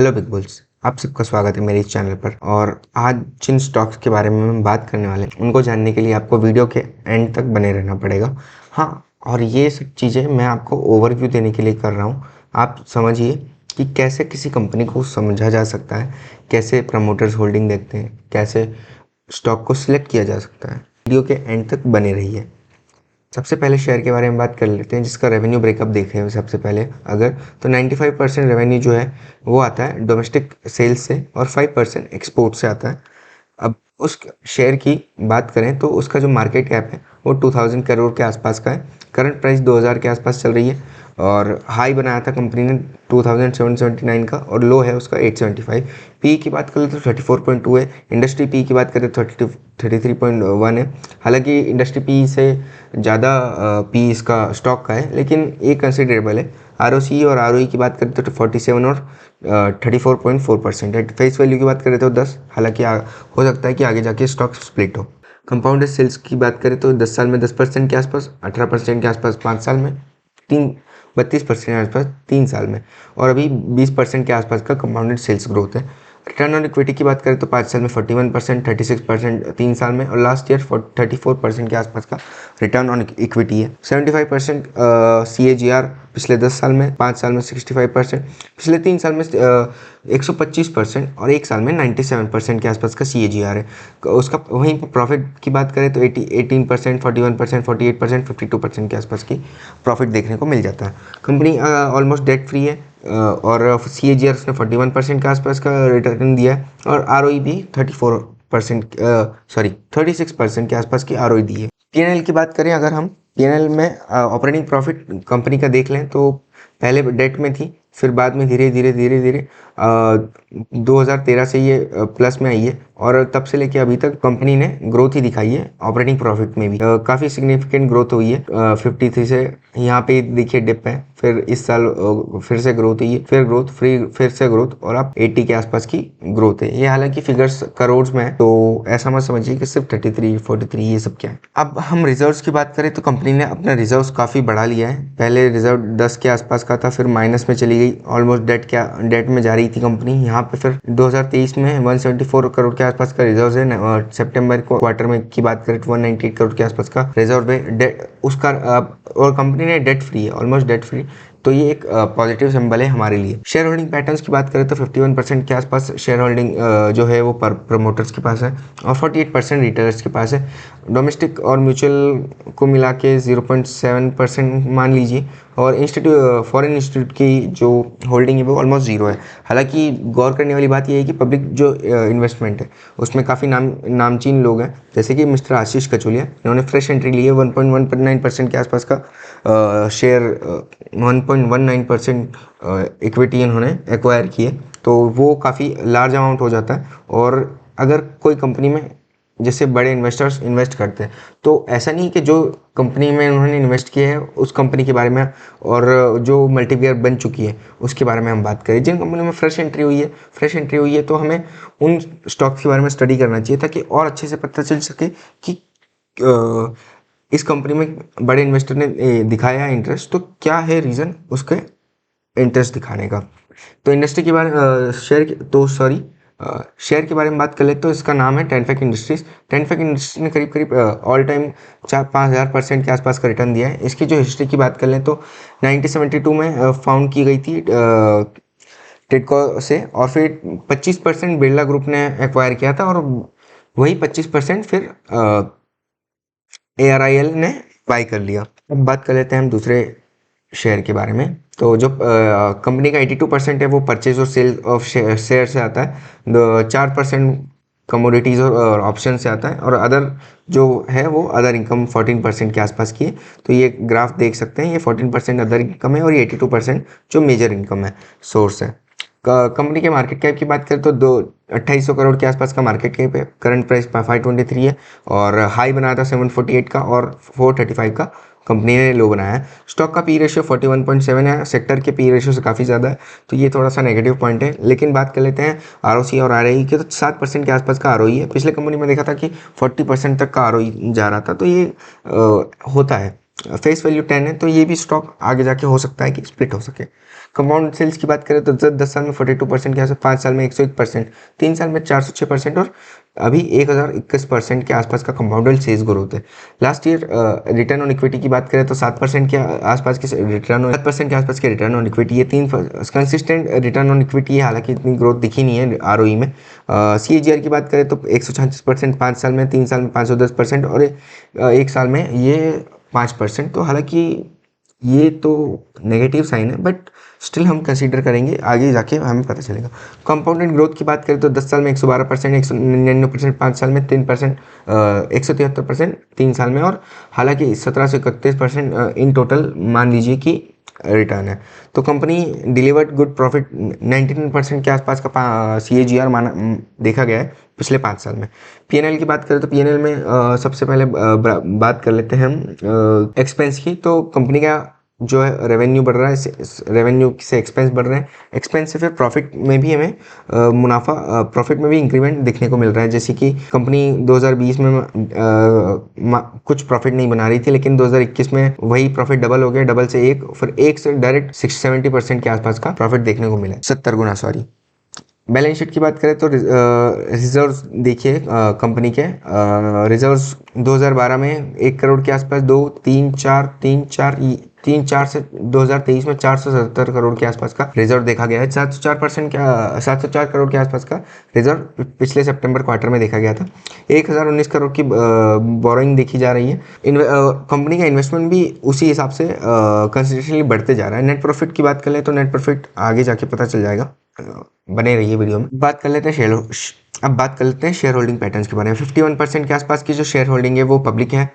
Hello big bulls, आप सबका स्वागत है मेरे इस चैनल पर। और आज जिन स्टॉक्स के बारे में हम बात करने वाले हैं उनको जानने के लिए आपको वीडियो के एंड तक बने रहना पड़ेगा। हाँ, और ये सब चीज़ें मैं आपको ओवरव्यू देने के लिए कर रहा हूँ। आप समझिए कि कैसे किसी कंपनी को समझा जा सकता है, कैसे प्रमोटर्स होल्डिंग देखते हैं, कैसे स्टॉक को सिलेक्ट किया जा सकता है। वीडियो के एंड तक बने रहिए। सबसे पहले शेयर के बारे में बात कर लेते हैं, जिसका रेवेन्यू ब्रेकअप देखें सबसे पहले अगर, तो 95% रेवेन्यू जो है वो आता है डोमेस्टिक सेल्स से और 5% एक्सपोर्ट से आता है। अब उस शेयर की बात करें तो उसका जो मार्केट कैप है वो 2000 करोड़ के आसपास का है। करंट प्राइस 2000 के आसपास चल रही है और हाई बनाया था कंपनी ने 2779 का और लो है उसका 875। पी की बात करें तो 34.2 है। इंडस्ट्री पी की बात करें तो 33.1 है। हालांकि इंडस्ट्री पी से ज़्यादा पी इसका स्टॉक का है, लेकिन ये कंसिडरेबल है। आर और आर की बात करें तो 47 और 34.4% है। फेस वैल्यू की बात करें तो 10, हालांकि हो सकता है कि आगे जाके स्टॉक स्प्लिट हो। कंपाउंडेड सेल्स की बात करें तो 10 साल में 10% के आसपास, 18% के आसपास 5 साल में, 32% के आसपास 3 साल में, और अभी 20% के आसपास का कंपाउंडेड सेल्स ग्रोथ है। रिटर्न ऑन इक्विटी की बात करें तो 5 साल में 41%, 36% 3 साल में, और लास्ट ईयर 34% के आसपास का रिटर्न ऑन इक्विटी है। 75% CAGR पिछले 10 साल में, 5 साल में 65%, पिछले 3 साल में 125% और 1 साल में 97% के आसपास का CAGR है। उसका वहीं पर प्रॉफिट की बात करें तो 18%, 41%, 48%, 52% के आसपास की प्रॉफिट देखने को मिल जाता है। कंपनी ऑलमोस्ट डेट फ्री है और CAGR उसने 41% के आसपास का रिटर्न दिया है और ROE भी 36% के आसपास की ROE दी है। P&L की बात करें अगर हम, P&L में ऑपरेटिंग प्रॉफिट कंपनी का देख लें तो पहले डेट में थी, फिर बाद में धीरे धीरे 2013 से ये प्लस में आई है और तब से लेके अभी तक कंपनी ने ग्रोथ ही दिखाई है। ऑपरेटिंग प्रॉफिट में भी काफ़ी सिग्निफिकेंट ग्रोथ हुई है। 53 से यहाँ पे देखिए डिप है, फिर इस साल फिर से ग्रोथ हुई है, फिर से ग्रोथ और अब 80 के आसपास की ग्रोथ है। ये हालांकि फिगर्स करोड़ में है, तो ऐसा मत समझिए कि सिर्फ 33, 43 ये सब क्या है। अब हम रिजर्व्स की बात करें तो कंपनी ने अपना रिजर्व्स काफ़ी बढ़ा लिया है। पहले रिजर्व 10 के आसपास का था, फिर माइनस में चली गई, ऑलमोस्ट डेट में जा रही थी कंपनी। यहाँ पे फिर 2023 में 174 करोड़ के आसपास का रिजर्व है और सितंबर को क्वार्टर में की बात करें तो 198 करोड़ के आसपास का रिजर्व है उसका। और कंपनी ने डेट फ्री है, ऑलमोस्ट डेट फ्री, तो ये एक पॉजिटिव सिंबल है हमारे लिए। शेयर होल्डिंग पैटर्न्स की बात करें तो 51% के आसपास शेयर होल्डिंग जो है वो प्रमोटर्स के पास है और 48% रिटेलर्स के पास है। डोमेस्टिक और म्यूचुअल को मिला के 0.7% मान लीजिए, और फॉरेन इंस्टीट्यूट की जो होल्डिंग है वो ऑलमोस्ट जीरो है। हालांकि गौर करने वाली बात यह है कि पब्लिक जो इन्वेस्टमेंट है उसमें काफ़ी नामचीन लोग हैं, जैसे कि मिस्टर आशीष कचोलिया, इन्होंने फ्रेश एंट्री ली है। 1.19% के आसपास का शेयर 1.19% इक्विटी इन्होंने एक्वायर की है, तो वो काफ़ी लार्ज अमाउंट हो जाता है। और अगर कोई कंपनी में जैसे बड़े इन्वेस्टर्स इन्वेस्ट करते हैं तो ऐसा नहीं कि जो कंपनी में उन्होंने इन्वेस्ट किया है उस कंपनी के बारे में और जो मल्टीप्लेयर बन चुकी है उसके बारे में हम बात करें। जिन कंपनी में फ्रेश एंट्री हुई है तो हमें उन स्टॉक्स के बारे में स्टडी करना चाहिए ताकि और अच्छे से पता चल सके कि इस कंपनी में बड़े इन्वेस्टर ने दिखाया है इंटरेस्ट, तो क्या है रीज़न उसके इंटरेस्ट दिखाने का। तो इंडस्ट्री के बारे शेयर के बारे में बात कर ले तो इसका नाम है टेनफेक इंडस्ट्रीज। टेनफेक इंडस्ट्रीज ने करीब ऑल टाइम 4-5,000% के आसपास का रिटर्न दिया है। इसकी जो हिस्ट्री की बात कर लें तो 1972 में फाउंड की गई थी टिडको से, और फिर 25% बिरला ग्रुप ने एक्वायर किया था और वही 25% फिर ARIL ने बाई कर लिया। अब बात कर लेते हैं हम दूसरे शेयर के बारे में। तो जो कंपनी का 82% है वो परचेज और सेल ऑफ शेयर से आता है, 4% कमोडिटीज और ऑप्शन से आता है, और अदर जो है वो अदर इनकम 14% के आसपास की है। तो ये ग्राफ देख सकते हैं, ये 14% अदर इनकम है और ये 82% जो मेजर इनकम है, सोर्स है। कंपनी के मार्केट कैप की बात करें तो 2800 करोड़ के आसपास का मार्केट कैप है। करंट प्राइस 523 है और हाई बनाया था 748 का और 435 का कंपनी ने लो बनाया है। स्टॉक का पी रेशियो 41.7 है, सेक्टर के पी रेशियो से काफ़ी ज़्यादा है, तो ये थोड़ा सा नेगेटिव पॉइंट है। लेकिन बात कर लेते हैं ROC और ROE के, तो 7% के आसपास का ROE है। पिछले कंपनी में देखा था कि 40% तक का ROE जा रहा था, तो ये होता है। फेस वैल्यू 10 है, तो ये भी स्टॉक आगे जाके हो सकता है कि स्प्लिट हो सके। कंपाउंड सेल्स की बात करें तो 10 साल में 42% के आसपास, 5 साल में 101%, 3 साल में 406% और अभी 1021% के आसपास का कंपाउंडल सेल्स ग्रोथ है। Last year return on equity की बात करें तो 7% के आसपास के रिटर्न, 7% के आसपास के रिटर्न ऑन इक्विटी, ये 3 कंसिस्टेंट रिटर्न ऑन इक्विटी है। हालांकि इतनी ग्रोथ दिखी नहीं है आरओई में। CAGR की बात करें तो 136%, 5 साल में, 3 साल में 510% और 1 साल में ये 5%। तो हालांकि ये तो नेगेटिव साइन है, बट स्टिल हम कंसीडर करेंगे, आगे जाके हमें पता चलेगा। कंपाउंडेड ग्रोथ की बात करें तो 10 साल में 112%, 199%, 5 साल में 3%, 173%, 3 साल में, और हालांकि 17 से 31% इन टोटल मान लीजिए कि रिटर्न है। तो कंपनी डिलीवर्ड गुड प्रॉफिट, 99% के आसपास का CAGR माना देखा गया है पिछले 5 साल में। PNL की बात करें तो PNL में सबसे पहले बात कर लेते हैं हम एक्सपेंस की। तो कंपनी का जो है रेवेन्यू बढ़ रहा है, रेवेन्यू से एक्सपेंस बढ़ रहे हैं, एक्सपेंस से फिर प्रॉफिट में भी हमें मुनाफा, प्रॉफिट में भी इंक्रीमेंट देखने को मिल रहा है। जैसे कि कंपनी 2020 में कुछ प्रॉफिट नहीं बना रही थी, लेकिन 2021 में वही प्रॉफिट डबल हो गया, डबल से एक, फिर एक से डायरेक्ट 60-70% के आसपास का प्रॉफिट देखने को मिला है, 70 गुना, सॉरी। बैलेंस शीट की बात करें तो रिजर्व्स देखिए, कंपनी के रिजर्व्स 2012 में 1 करोड़ के आसपास, 2, 3, 4, 3, 4 से 2023 में 470 करोड़ के आसपास का रिजर्व देखा गया है। 704 करोड़ के आसपास का रिजर्व पिछले सितंबर क्वार्टर में देखा गया था। 1019 करोड़ की बोरोइंग देखी जा रही है। कंपनी का इन्वेस्टमेंट भी उसी हिसाब से कंसिस्टेंटली बढ़ते जा रहा है। नेट प्रॉफिट की बात कर ले तो नेट प्रॉफिट आगे जाके पता चल जाएगा, बने रहिए वीडियो में। बात कर लेते हैं अब बात कर लेते हैं शेयर होल्डिंग पैटर्न्स के बारे में। 51% के आसपास की जो शेयर होल्डिंग है वो पब्लिक है,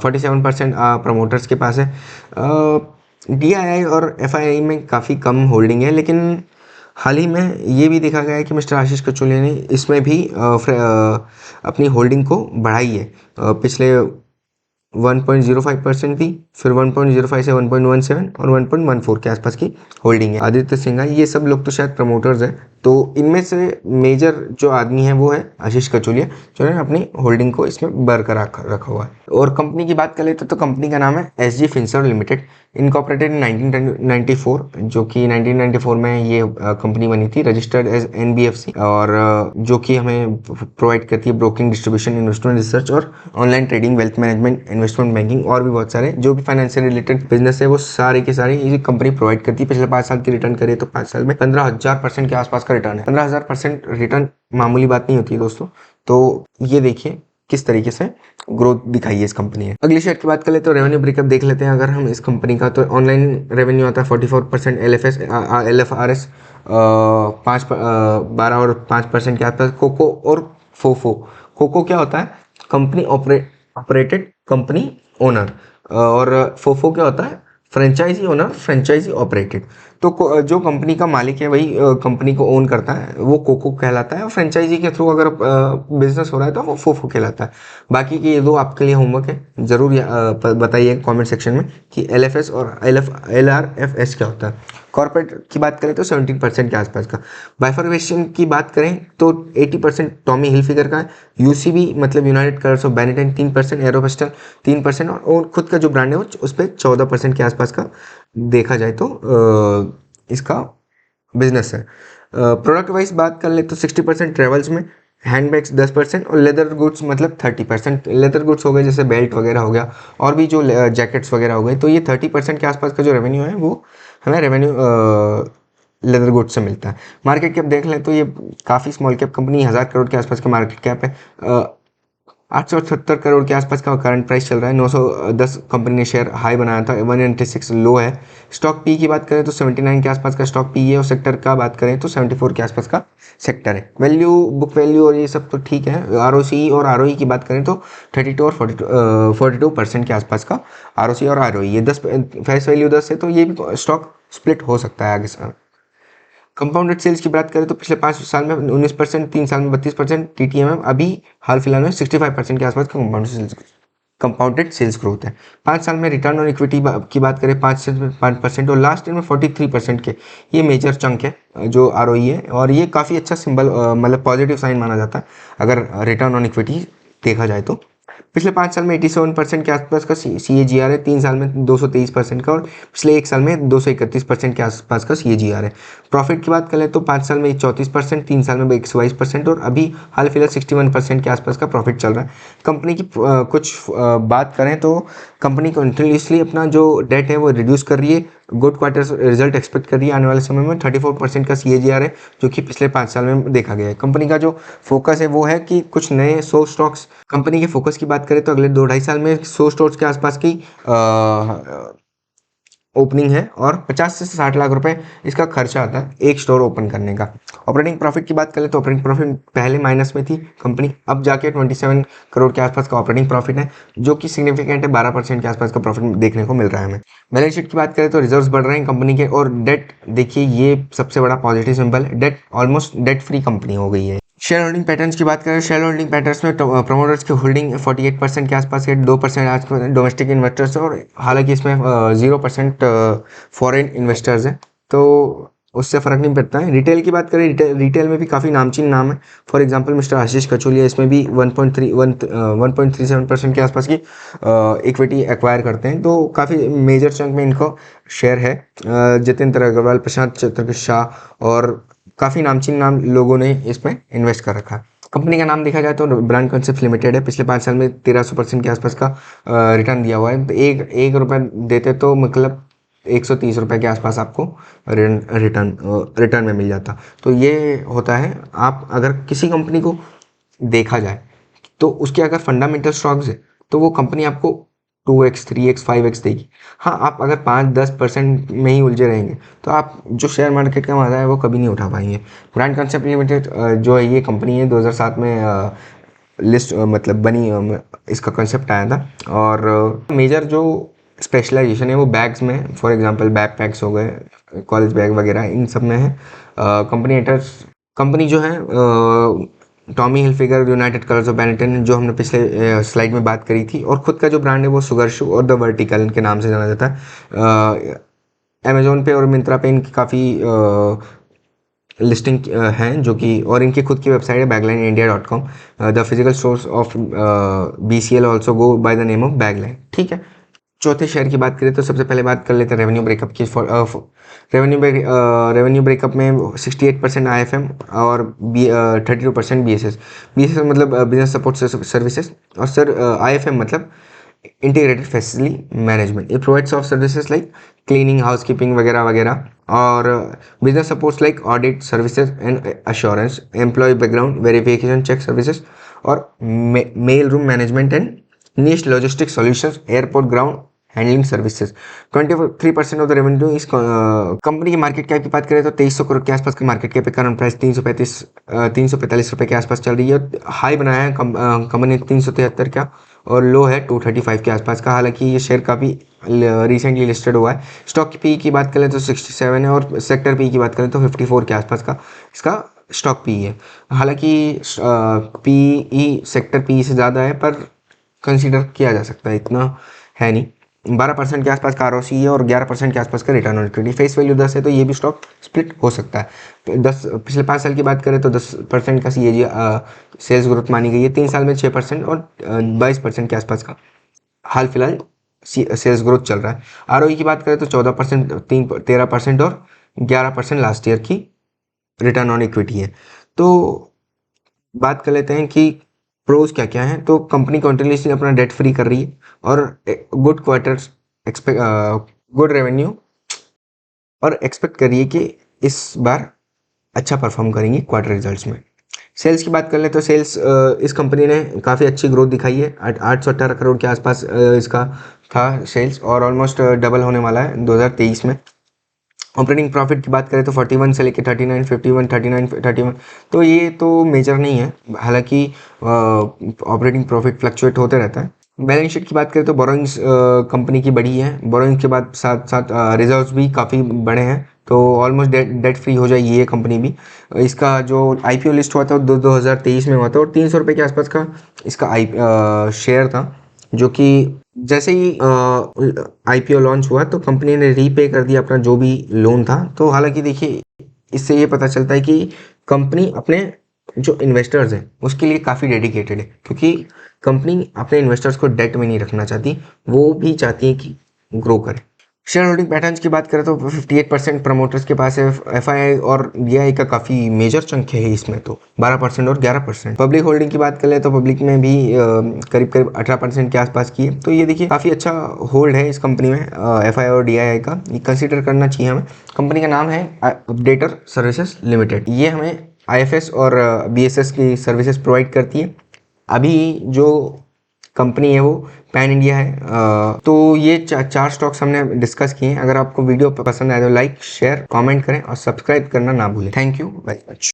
47% प्रमोटर्स के पास है। DII और FII में काफ़ी कम होल्डिंग है, लेकिन हाल ही में ये भी देखा गया है कि मिस्टर आशीष कचोलिया ने इसमें भी अपनी होल्डिंग को बढ़ाई है। पिछले 1.05% थी, फिर 1.05 से 1.17 और 1.14 के आसपास की होल्डिंग है। आदित्य सिंघा, ये सब लोग तो शायद प्रमोटर्स हैं। तो इनमें से मेजर जो आदमी है वो है आशीष कचोलिया, जो है अपनी होल्डिंग को इसमें बरकरार रखा हुआ है। और कंपनी की बात कर लेते तो कंपनी का नाम है SG Finserv limited, incorporated in 1994, जो कि 1994 में ये कंपनी बनी थी, रजिस्टर्ड एज NBFC, और जो कि हमें प्रोवाइड करती है ब्रोकिंग, डिस्ट्रीब्यूशन, इन्वेस्टमेंट रिसर्च और online trading, wealth management, investment banking और भी बहुत सारे जो भी फाइनेंशियल रिलेटेड बिजनेस है वो सारे के सारे ये कंपनी प्रोवाइड करती है। पिछले 5 साल की रिटर्न करें तो 5 साल में 15,000% के आसपास का रिटर्न है। 15,000% रिटर्न मामूली बात नहीं होती है दोस्तों। तो ये देखिए किस तरीके से ग्रोथ दिखाई है इस कंपनी ने। अगली शेयर की बात कर लेते हैं, रेवेन्यू ब्रेकअप देख लेते हैं अगर हम इस कंपनी का। तो ऑनलाइन रेवेन्यू आता है 44%, LFRS 12 और 5% के आसपास। कोको और फोफो, कोको क्या होता है, कंपनी ऑपरेटेड कंपनी ओनर, और फोफो क्या होता है, फ्रेंचाइजी ओनर, फ्रेंचाइजी ऑपरेटेड। तो जो कंपनी का मालिक है वही कंपनी को ओन करता है, वो कोको कहलाता है, और फ्रेंचाइजी के थ्रू अगर बिजनेस हो रहा है तो वो फोफो कहलाता है। बाकी के ये दो आपके लिए होमवर्क है, जरूर बताइए कमेंट सेक्शन में कि LFS और LRFS क्या होता है। कॉर्पोरेट की बात करें तो 17% के आसपास का। बाइफर्केशन की बात करें तो 80% टॉमी हिलफिगर का है। UCB मतलब यूनाइटेड कलर्स ऑफ बेनेटन 3%, एरोवेस्टल 3%, और खुद का जो ब्रांड है उस पर 14% के आसपास का देखा जाए तो इसका बिजनेस है। प्रोडक्ट वाइज बात कर ले तो 60% ट्रेवल्स में, हैंडबैग्स 10% और लेदर गुड्स मतलब 30%। लेदर गुड्स हो गए जैसे बेल्ट वगैरह हो गया, और भी जो जैकेट्स वगैरह हो गए। तो ये 30% के आसपास का जो रेवेन्यू है वो हमें रेवेन्यू लेदर गुड्स से मिलता है। मार्केट कैप देख लें तो ये काफ़ी स्मॉल कैप कंपनी, 1000 करोड़ के आसपास का मार्केट कैप है। 870 करोड़ के आसपास का करंट प्राइस चल रहा है। 910 कंपनी ने शेयर हाई बनाया था, 196 लो है। स्टॉक पी की बात करें तो 79 के आसपास का स्टॉक पी है, और सेक्टर का बात करें तो 74 के आसपास का सेक्टर है। वैल्यू, बुक वैल्यू और ये सब तो ठीक है। ROCE और ROE की बात करें तो 32 और 42% के आसपास का ROCE और ROE, ये 10 फेस वैल्यू 10 है, तो ये भी स्टॉक स्प्लिट हो सकता है आगे। कंपाउंडेड सेल्स की बात करें तो पिछले 5 साल में 19%, 3 साल में 32%, TTM अभी हाल फिलहाल में 65% के आसपास का कंपाउंडेड सेल्स ग्रोथ है। 5 साल में रिटर्न ऑन इक्विटी की बात करें 5% और लास्ट ईयर में 43% के, ये मेजर चंक है जो ROE है, और ये काफ़ी अच्छा सिंबल मतलब पॉजिटिव साइन माना जाता है अगर रिटर्न ऑन इक्विटी देखा जाए तो। पिछले 5 साल में 87% के आसपास का CAGR है, 3 साल में 223% का, और पिछले 1 साल में 231% के आसपास का CAGR है। प्रॉफिट की बात करें तो 5 साल में 34%, 3 साल में 122%, और अभी हाल फिलहाल 61% के आसपास का प्रॉफिट चल रहा है। कंपनी की कुछ बात करें तो कंपनी कंटिन्यूसली अपना जो डेट है वो रिड्यूस कर रही है, गुड क्वार्टर्स रिजल्ट एक्सपेक्ट कर रही है आने वाले समय में। 34% का CAGR है जो कि पिछले 5 साल में देखा गया है। कंपनी का जो फोकस है वो है कि कुछ नए 100 स्टॉक्स, कंपनी के फोकस की बात करें तो अगले 2-2.5 साल में 100 स्टोर्स के आसपास की ओपनिंग है, और 50 से 60 लाख रुपए इसका खर्चा आता है एक स्टोर ओपन करने का। ऑपरेटिंग प्रॉफिट की बात करें तो ऑपरेटिंग प्रॉफिट पहले माइनस में थी कंपनी, अब जाके 27 करोड़ के आसपास का ऑपरेटिंग प्रॉफिट है, जो कि सिग्निफिकेंट है। 12% के आसपास का प्रॉफिट देखने को मिल रहा है हमें। बैलेंस शीट की बात करें तो रिजर्व्स बढ़ रहे हैं कंपनी के, और डेट देखिए ये सबसे बड़ा पॉजिटिव सिंबल है, debt almost debt free company हो गई है। शेयर होल्डिंग पैटर्न्स की बात करें, शेयर होल्डिंग पैटर्न्स में प्रमोटर्स की होल्डिंग 48% के आसपास है, 2% आज डोमेस्टिक इन्वेस्टर्स, और हालांकि इसमें 0% फॉरेन इन्वेस्टर्स हैं, तो उससे फर्क नहीं पड़ता है। रिटेल की बात करें, रिटेल में भी काफ़ी नामचीन नाम है। फॉर एग्जांपल मिस्टर आशीष कचोलिया, इसमें भी 1.37% के आसपास की इक्विटी एक्वायर करते हैं, तो काफ़ी मेजर चंक में इनको शेयर है। जितेंद्र अग्रवाल, प्रशांत चंद्र शाह, और काफ़ी नामचीन नाम लोगों ने इसमें इन्वेस्ट कर रखा है। कंपनी का नाम देखा जाए तो ब्रांड कॉन्सेप्ट लिमिटेड है। पिछले 5 साल में 1300% के आसपास का रिटर्न दिया हुआ है। तो एक रुपये देते तो मतलब 130 रुपये के आसपास आपको रिटर्न में मिल जाता। तो ये होता है, आप अगर किसी कंपनी को देखा जाए तो उसके अगर फंडामेंटल स्टॉक्स है तो वो कंपनी आपको 2x 3x 5x देगी। हाँ, आप अगर 5-10% में ही उलझे रहेंगे तो आप जो शेयर मार्केट का मजा है वो कभी नहीं उठा पाएंगे। ब्रांड कॉन्सेप्ट लिमिटेड जो है ये कंपनी है, 2007 में लिस्ट मतलब बनी, इसका कंसेप्ट आया था। और मेजर जो स्पेशलाइजेशन है वो बैग्स में, फॉर एग्जांपल बैक पैक्स हो गए, कॉलेज बैग वगैरह, इन सब में है। कंपनी जो है Tommy Hilfiger, United colours of Benetton, जो हमने पिछले स्लाइड में बात करी थी, और खुद का जो ब्रांड है वो सुगर शू और द वर्टिकल के नाम से जाना जाता है। अमेजोन पे और मिंत्रा पे इनकी काफ़ी लिस्टिंग हैं, जो कि, और इनकी खुद की वेबसाइट है baglineindia.com। The physical stores of BCL also go by the name of Bagline. ठीक है, चौथे शेयर की बात करें तो सबसे पहले बात कर लेते हैं रेवेन्यू ब्रेकअप की। रेवेन्यू ब्रेकअप में 68% IFM और 32% BSS। BSS मतलब बिजनेस सपोर्ट सर्विसेज, और सर IFM मतलब इंटीग्रेटेड फैसिलिटी मैनेजमेंट। ये provides of services like cleaning, housekeeping वगैरह वगैरह, और business supports like audit services and assurance, employ background verification check services, और mail room management and niche logistic solutions, airport ground handling services. 23% of the revenue इस company की market cap की बात करें तो 2300 करोड़ के आसपास की मार्केट कैप है। करंट प्राइस 345 रुपये के आसपास चल रही है। हाई बनाया है कंपनी ने 373 का, और लो है 235 के आसपास का। हालांकि ये शेयर काफ़ी रिसेंटली लिस्टेड हुआ है। स्टॉक की पी की बात करें तो 67 है, और सेक्टर पी की बात करें तो 54 के आसपास का इसका स्टॉक पी है। हालांकि पी सेक्टर पी से ज़्यादा है, पर कंसीडर किया जा सकता है, इतना है नहीं। 12% के आसपास का ROC है, और 11% के आसपास का return on equity. Face value 10 है, तो ये भी स्टॉक स्प्लिट हो सकता है। पिछले 5 साल की बात करें तो 10% का CAGR सेल्स ग्रोथ मानी गई है। 3 साल में 6% और 22% के आसपास का हाल फिलहाल सेल्स ग्रोथ चल रहा है। ROE की बात करें तो 14%, 13% और 11% लास्ट ईयर की रिटर्न ऑन इक्विटी है। तो बात कर लेते हैं कि प्रोज क्या क्या है। तो कंपनी कंटिन्यूसली अपना डेट फ्री कर रही है, और गुड क्वार्टर्स गुड रेवेन्यू, और एक्सपेक्ट कर रही है कि इस बार अच्छा परफॉर्म करेंगी क्वार्टर रिजल्ट्स में। सेल्स की बात कर ले तो सेल्स इस कंपनी ने काफ़ी अच्छी ग्रोथ दिखाई है। 818 करोड़ के आसपास इसका था सेल्स, और ऑलमोस्ट डबल होने वाला है 2023 में। ऑपरेटिंग प्रॉफिट की बात करें तो 41 से लेकर 39, 51, 39, 31, तो ये तो मेजर नहीं है। हालांकि ऑपरेटिंग प्रॉफिट फ्लक्चुएट होते रहता है। बैलेंस शीट की बात करें तो बोरोइंग्स कंपनी की बढ़ी है। बोरोइंग्स के बाद साथ साथ रिजर्व्स भी काफ़ी बड़े हैं, तो ऑलमोस्ट डेट फ्री हो जाएगी ये कंपनी भी। इसका जो IPO लिस्ट हुआ था 2023 में हुआ था, और 300 रुपये के आसपास का इसका शेयर था, जो कि जैसे ही IPO लॉन्च हुआ तो कंपनी ने रीपे कर दिया अपना जो भी लोन था। तो हालांकि देखिए, इससे ये पता चलता है कि कंपनी अपने जो इन्वेस्टर्स हैं उसके लिए काफ़ी डेडिकेटेड है, क्योंकि कंपनी अपने इन्वेस्टर्स को डेट में नहीं रखना चाहती, वो भी चाहती है कि ग्रो करे। शेयर होल्डिंग पैटर्न्स की बात करें तो 58% प्रमोटर्स के पास है। एफआईआई और डीआई का काफ़ी मेजर चंक है इसमें, तो 12% और 11%। पब्लिक होल्डिंग की बात करें तो पब्लिक में भी करीब करीब 18% के आसपास की है। तो ये देखिए काफ़ी अच्छा होल्ड है इस कंपनी में एफआईआई और डीआई का, ये कंसिडर करना चाहिए हमें। कंपनी का नाम है अपडेटर सर्विसेज लिमिटेड। ये हमें आईएफएस और बीएसएस की सर्विसेज प्रोवाइड करती है। अभी जो कंपनी है वो पैन इंडिया है। तो ये चार स्टॉक्स हमने डिस्कस किए हैं। अगर आपको वीडियो पसंद आए तो लाइक शेयर कमेंट करें और सब्सक्राइब करना ना भूलें। Thank you very much.